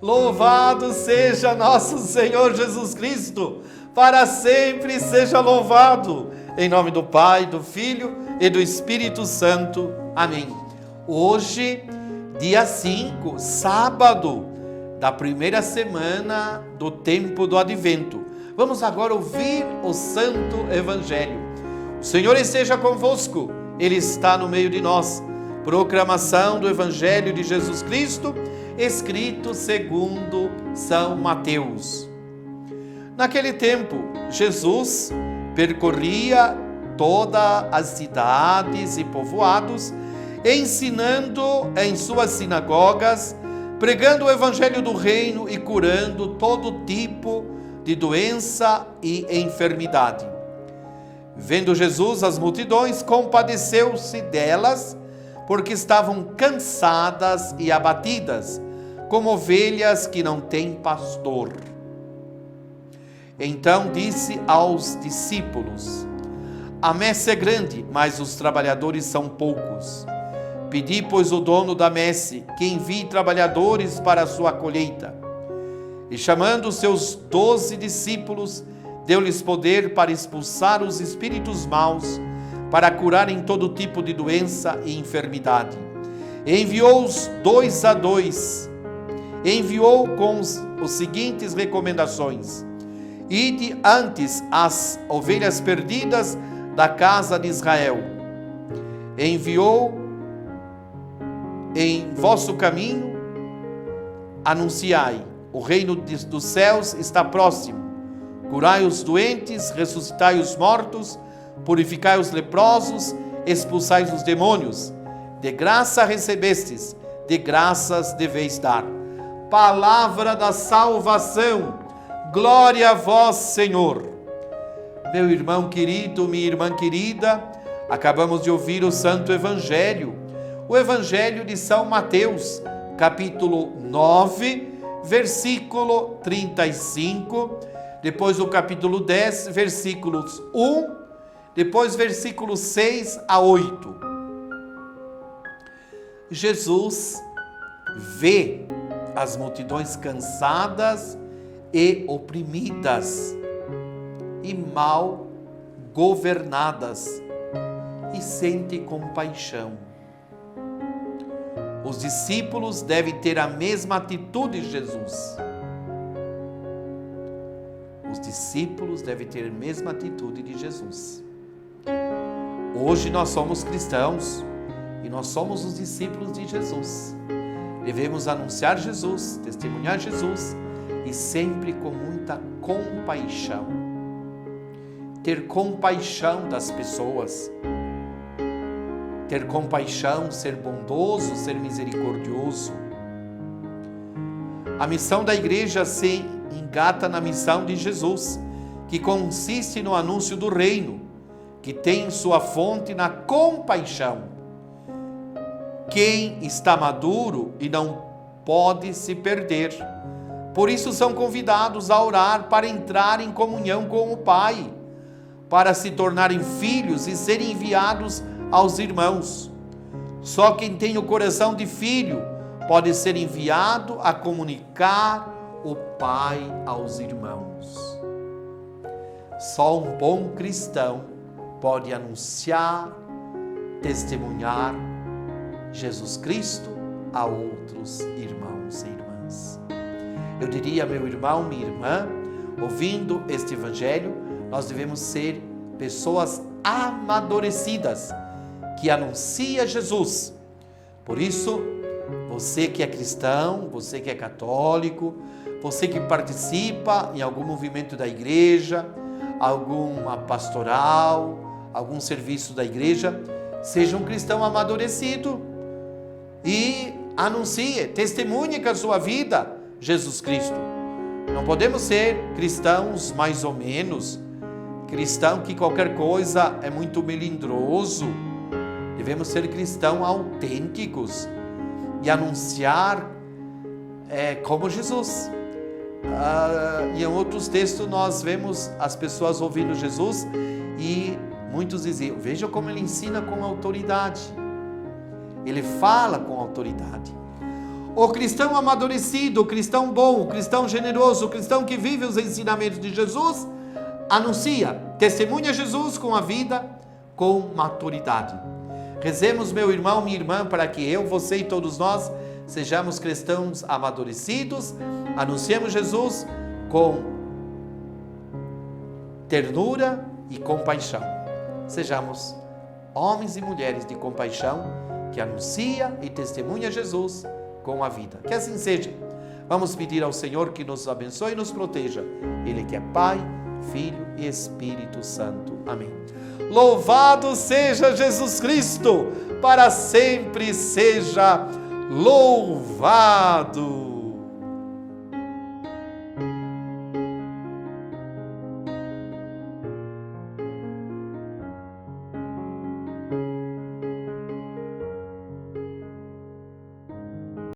Louvado seja nosso Senhor Jesus Cristo, para sempre seja louvado. Em nome do Pai, do Filho e do Espírito Santo. Amém. Hoje, dia 5, sábado da primeira semana do tempo do Advento. Vamos agora ouvir o Santo Evangelho. O Senhor esteja convosco, Ele está no meio de nós. Proclamação do Evangelho de Jesus Cristo, escrito segundo São Mateus. Naquele tempo, Jesus percorria todas as cidades e povoados, ensinando em suas sinagogas, pregando o Evangelho do Reino e curando todo tipo de doença e enfermidade. Vendo Jesus as multidões, compadeceu-se delas, porque estavam cansadas e abatidas, como ovelhas que não têm pastor. Então disse aos discípulos: a messe é grande, mas os trabalhadores são poucos. Pedi, pois, o dono da messe que envie trabalhadores para a sua colheita. E chamando os seus 12 discípulos, deu-lhes poder para expulsar os espíritos maus, para curarem todo tipo de doença e enfermidade. Enviou-os 2 a 2. Enviou com os seguintes recomendações: ide antes as ovelhas perdidas da casa de Israel. Enviou em vosso caminho, anunciai: o reino dos céus está próximo. Curai os doentes, ressuscitai os mortos, purificai os leprosos, expulsai os demônios. De graça recebestes, de graças deveis dar. Palavra da salvação. Glória a vós, Senhor. Meu irmão querido, minha irmã querida, acabamos de ouvir o Santo Evangelho, o Evangelho de São Mateus, capítulo 9, versículo 35, depois o capítulo 10, versículos 1, depois versículos 6 a 8. Jesus vê as multidões cansadas e oprimidas e mal governadas e sente compaixão. Os discípulos devem ter a mesma atitude de Jesus. Os discípulos devem ter a mesma atitude de Jesus. Hoje nós somos cristãos e nós somos os discípulos de Jesus. Devemos anunciar Jesus, testemunhar Jesus e sempre com muita compaixão. Ter compaixão das pessoas. Ter compaixão, ser bondoso, ser misericordioso. A missão da igreja se engata na missão de Jesus, que consiste no anúncio do reino, que tem sua fonte na compaixão. Quem está maduro e não pode se perder. Por isso são convidados a orar para entrar em comunhão com o Pai, para se tornarem filhos e serem enviados aos irmãos. Só quem tem o coração de filho pode ser enviado a comunicar o Pai aos irmãos. Só um bom cristão pode anunciar, testemunhar Jesus Cristo a outros irmãos e irmãs. Eu diria, meu irmão, minha irmã, ouvindo este Evangelho, nós devemos ser pessoas amadurecidas, que anuncia Jesus. Por isso, você que é cristão, você que é católico, você que participa em algum movimento da igreja, alguma pastoral, algum serviço da igreja, seja um cristão amadurecido e anuncie, testemunhe com a sua vida Jesus Cristo. Não podemos ser cristãos mais ou menos, cristão que qualquer coisa é muito melindroso. Devemos ser cristãos autênticos e anunciar como Jesus. E em outros textos nós vemos as pessoas ouvindo Jesus e muitos diziam: veja como ele ensina com autoridade. Ele fala com autoridade. O cristão amadurecido, o cristão bom, o cristão generoso, o cristão que vive os ensinamentos de Jesus, anuncia, testemunha Jesus com a vida, com maturidade. Rezemos, meu irmão, minha irmã, para que eu, você e todos nós sejamos cristãos amadurecidos, anunciemos Jesus com ternura e compaixão. Sejamos homens e mulheres de compaixão que anuncia e testemunha Jesus com a vida. Que assim seja. Vamos pedir ao Senhor que nos abençoe e nos proteja. Ele que é Pai, Filho e Espírito Santo. Amém. Louvado seja Jesus Cristo, para sempre seja louvado.